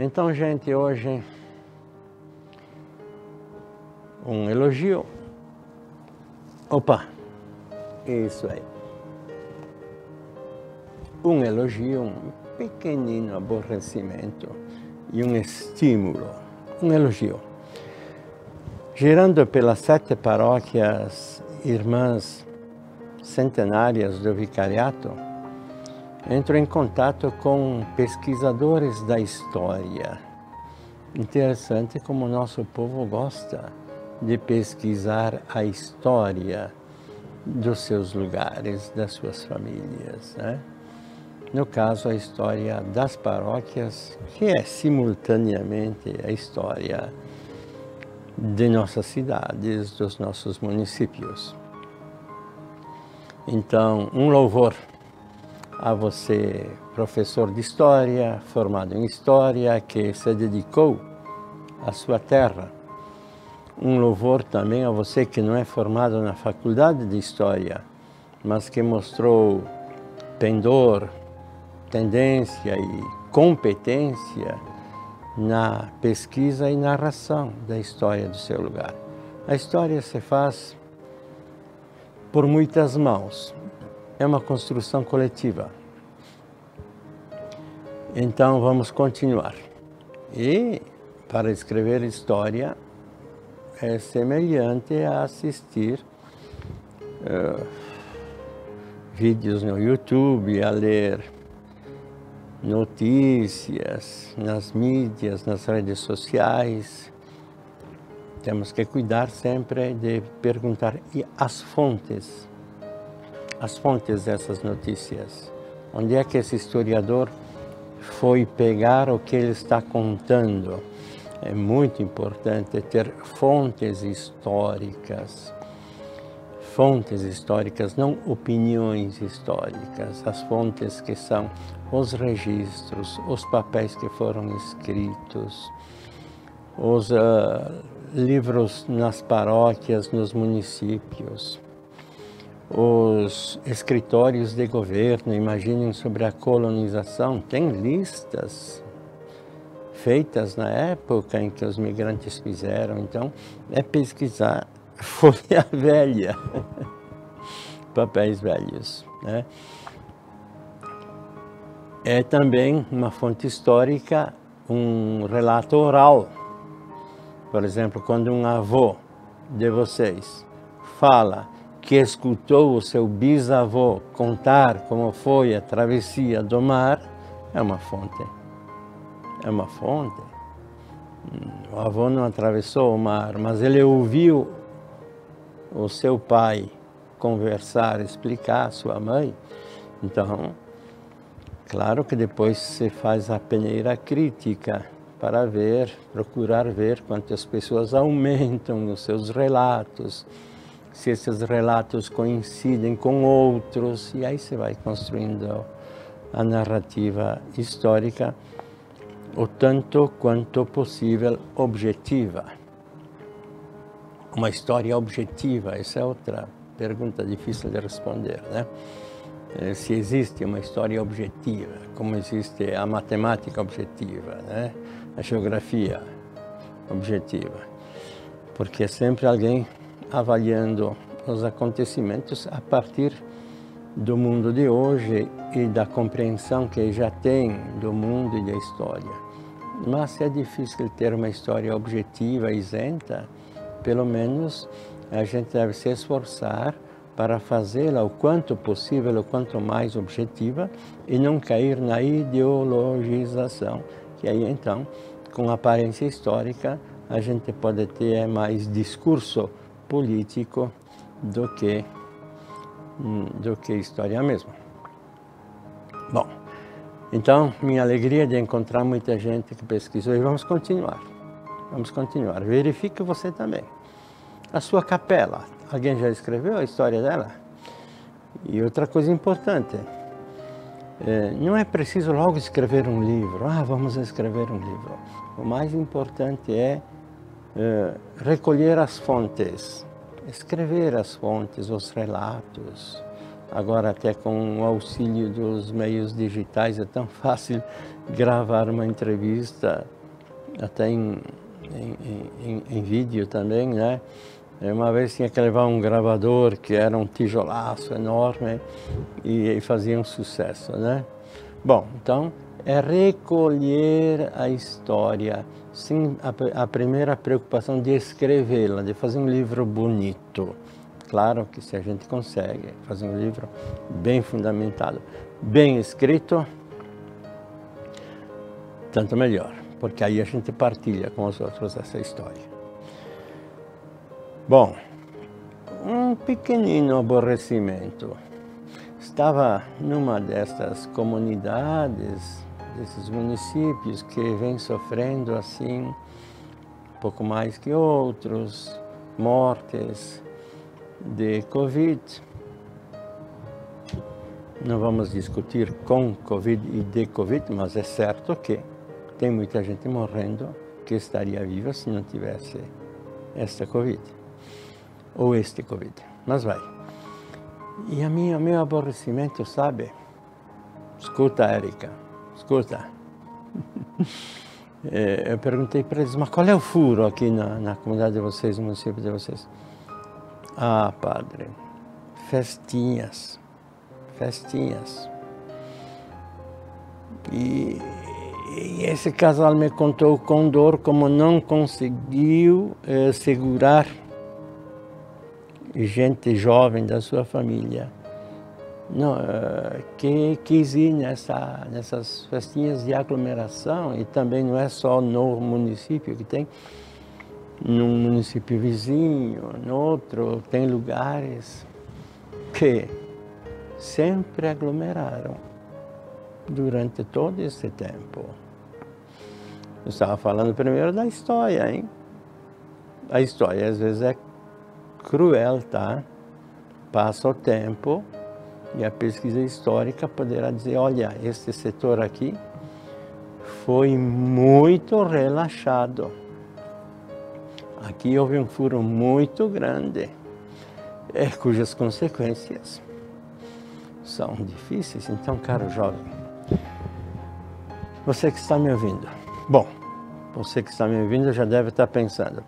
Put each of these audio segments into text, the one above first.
Então, gente, hoje um elogio. Opa, isso aí. Um elogio, um pequenino aborrecimento e um estímulo. Um elogio. Girando pelas 7 paróquias irmãs centenárias do vicariato, entro em contato com pesquisadores da história. Interessante como o nosso povo gosta de pesquisar a história dos seus lugares, das suas famílias, né? No caso, a história das paróquias, que é simultaneamente a história de nossas cidades, dos nossos municípios. Então, um louvor a você, professor de História, formado em História, que se dedicou à sua terra. Um louvor também a você que não é formado na Faculdade de História, mas que mostrou pendor, tendência e competência na pesquisa e narração da história do seu lugar. A história se faz por muitas mãos. É uma construção coletiva. Então vamos continuar. E para escrever história é semelhante a assistir vídeos no YouTube, a ler notícias nas mídias, nas redes sociais. Temos que cuidar sempre de perguntar e as fontes dessas notícias. Onde é que esse historiador foi pegar o que ele está contando? É muito importante ter fontes históricas, não opiniões históricas, as fontes que são os registros, os papéis que foram escritos, os livros nas paróquias, nos municípios, os escritórios de governo. Imaginem sobre a colonização, tem listas feitas na época em que os migrantes fizeram. Então, é pesquisar folha velha, papéis velhos, né? É também uma fonte histórica, um relato oral. Por exemplo, quando um avô de vocês fala que escutou o seu bisavô contar como foi a travessia do mar, é uma fonte. É uma fonte. O avô não atravessou o mar, mas ele ouviu o seu pai conversar, explicar, sua mãe. Então, claro que depois se faz a peneira crítica para ver, procurar ver quantas pessoas aumentam nos seus relatos, se esses relatos coincidem com outros, e aí você vai construindo a narrativa histórica o tanto quanto possível objetiva. Uma história objetiva, essa é outra pergunta difícil de responder, né? Se existe uma história objetiva, como existe a matemática objetiva, né? A geografia objetiva, porque é sempre alguém avaliando os acontecimentos a partir do mundo de hoje e da compreensão que já tem do mundo e da história. Mas é difícil ter uma história objetiva, isenta. Pelo menos a gente deve se esforçar para fazê-la o quanto possível, o quanto mais objetiva, e não cair na ideologização, que aí então, com aparência histórica, a gente pode ter mais discurso político do que história mesmo. Bom, então, minha alegria de encontrar muita gente que pesquisou, e vamos continuar. Vamos continuar. Verifique você também. A sua capela, alguém já escreveu a história dela? E outra coisa importante, não é preciso logo escrever um livro. Vamos escrever um livro. O mais importante é recolher as fontes, escrever as fontes, os relatos. Agora, até com o auxílio dos meios digitais, é tão fácil gravar uma entrevista até em vídeo também, né? Uma vez tinha que levar um gravador que era um tijolaço enorme e fazia um sucesso, né? Bom, então é recolher a história, sim, a primeira preocupação de escrevê-la, de fazer um livro bonito. Claro que se a gente consegue fazer um livro bem fundamentado, bem escrito, tanto melhor, porque aí a gente partilha com os outros essa história. Bom, um pequenino aborrecimento. Estava numa dessas comunidades, desses municípios que vem sofrendo assim, um pouco mais que outros, mortes de Covid. Não vamos discutir com Covid e de Covid, mas é certo que tem muita gente morrendo que estaria viva se não tivesse esta Covid, ou este Covid, mas vai. E meu aborrecimento, sabe? Escuta, Érica, escuta. Eu perguntei para eles, mas qual é o furo aqui na comunidade de vocês, no município de vocês? Ah, padre, festinhas, festinhas. E esse casal me contou com dor como não conseguiu segurar gente jovem da sua família, não, que quis ir nessas festinhas de aglomeração, e também não é só no município que tem, num município vizinho, no outro, tem lugares que sempre aglomeraram durante todo esse tempo. Eu estava falando primeiro da história, hein? A história às vezes é cruel, tá? Passa o tempo e a pesquisa histórica poderá dizer, olha, este setor aqui foi muito relaxado. Aqui houve um furo muito grande, cujas consequências são difíceis. Então, caro jovem, você que está me ouvindo, bom, você que está me ouvindo já deve estar pensando,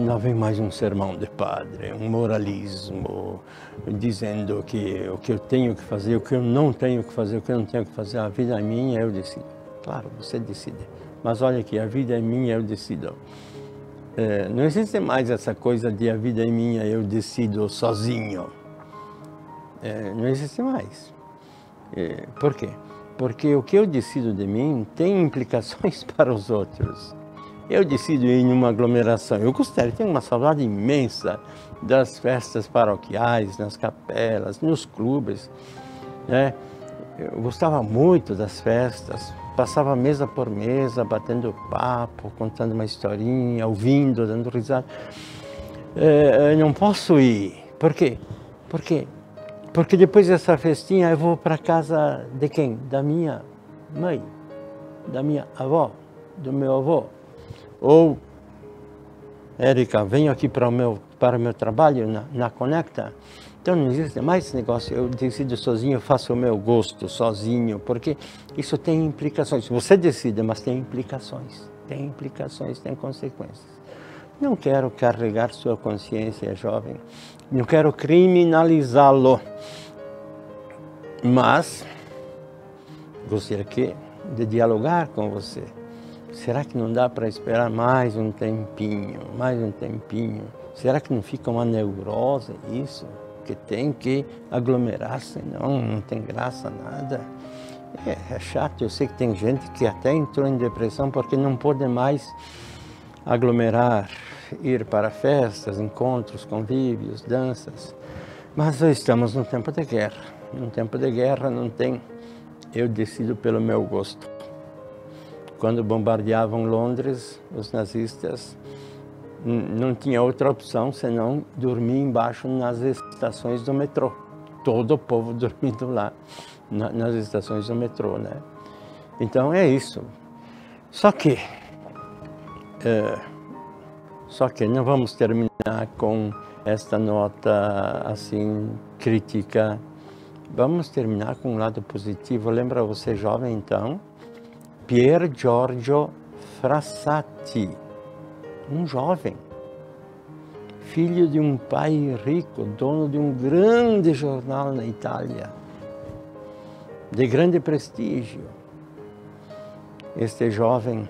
lá vem mais um sermão de padre, um moralismo, dizendo que o que eu tenho que fazer, o que eu não tenho que fazer, o que eu não tenho que fazer, a vida é minha, eu decido. Claro, você decide, mas olha aqui, a vida é minha, eu decido. Não existe mais essa coisa de a vida é minha, eu decido sozinho. Não existe mais. Por quê? Porque o que eu decido de mim tem implicações para os outros. Eu decido ir em uma aglomeração. Eu gostaria, tenho uma saudade imensa das festas paroquiais, nas capelas, nos clubes, né? Eu gostava muito das festas, passava mesa por mesa, batendo papo, contando uma historinha, ouvindo, dando risada. Não posso ir. Por quê? Porque depois dessa festinha eu vou para casa de quem? Da minha mãe, da minha avó, do meu avô. Ou, Érica, venho aqui para o meu trabalho na Conecta. Então não existe mais esse negócio, eu decido sozinho, eu faço o meu gosto sozinho, porque isso tem implicações. Você decide, mas tem implicações, tem consequências. Não quero carregar sua consciência, jovem, não quero criminalizá-lo, mas gostaria de dialogar com você. Será que não dá para esperar mais um tempinho, Será que não fica uma neurose isso? Que tem que aglomerar, senão não tem graça nada. É chato, eu sei que tem gente que até entrou em depressão porque não pode mais aglomerar, ir para festas, encontros, convívios, danças. Mas estamos num tempo de guerra. Num tempo de guerra não tem, eu decido pelo meu gosto. Quando bombardeavam Londres, os nazistas, não tinha outra opção senão dormir embaixo nas estações do metrô. Todo o povo dormindo lá, nas estações do metrô, né? Então é isso. Só que não vamos terminar com esta nota assim crítica. Vamos terminar com um lado positivo. Lembra você, jovem, então? Pier Giorgio Frassati, um jovem, filho de um pai rico, dono de um grande jornal na Itália, de grande prestígio. Este jovem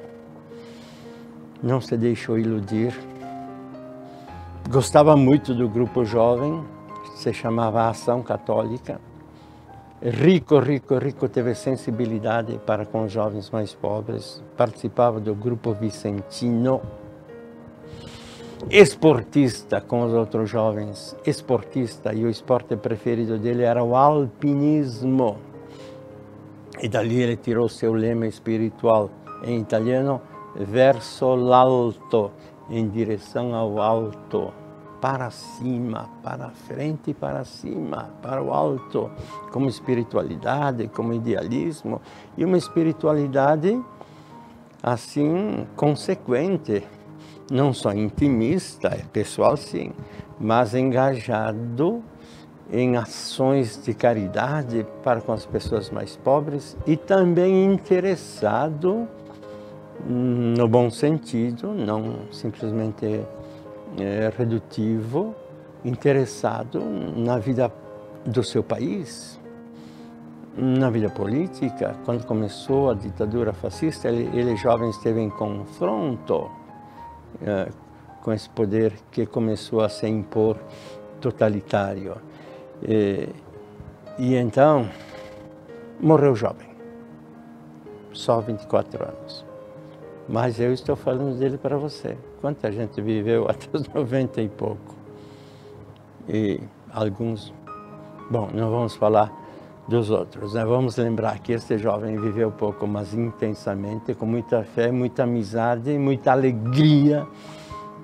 não se deixou iludir, gostava muito do grupo jovem, se chamava Ação Católica. Rico, teve sensibilidade para com os jovens mais pobres, participava do grupo Vicentino, esportista com os outros jovens, esportista, e o esporte preferido dele era o alpinismo. E dali ele tirou seu lema espiritual, em italiano, verso l'alto, em direção ao alto, para cima, para frente e para cima, para o alto, como espiritualidade, como idealismo, e uma espiritualidade assim consequente, não só intimista, pessoal sim, mas engajado em ações de caridade para com as pessoas mais pobres e também interessado no bom sentido, não simplesmente redutivo, interessado na vida do seu país, na vida política. Quando começou a ditadura fascista, ele jovem esteve em confronto com esse poder que começou a se impor totalitário. E então, morreu jovem, só 24 anos. Mas eu estou falando dele para você. Quanta gente viveu até os 90 e pouco. E alguns... Bom, não vamos falar dos outros, né? Vamos lembrar que este jovem viveu pouco, mas intensamente, com muita fé, muita amizade, muita alegria.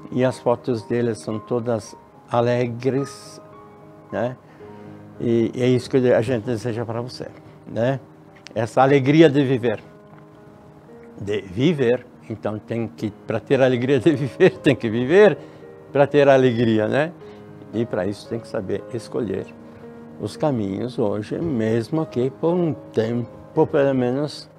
E as fotos dele são todas alegres, né? E é isso que a gente deseja para você, né? Essa alegria de viver. De viver. Então, para ter a alegria de viver, tem que viver para ter a alegria, né? E para isso tem que saber escolher os caminhos hoje, mesmo que por um tempo, pelo menos,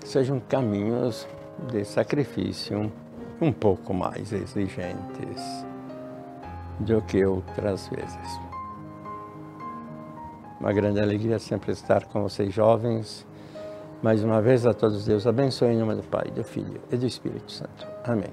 sejam caminhos de sacrifício um pouco mais exigentes do que outras vezes. Uma grande alegria sempre estar com vocês jovens. Mais uma vez, a todos Deus abençoe em nome do Pai, do Filho e do Espírito Santo. Amém.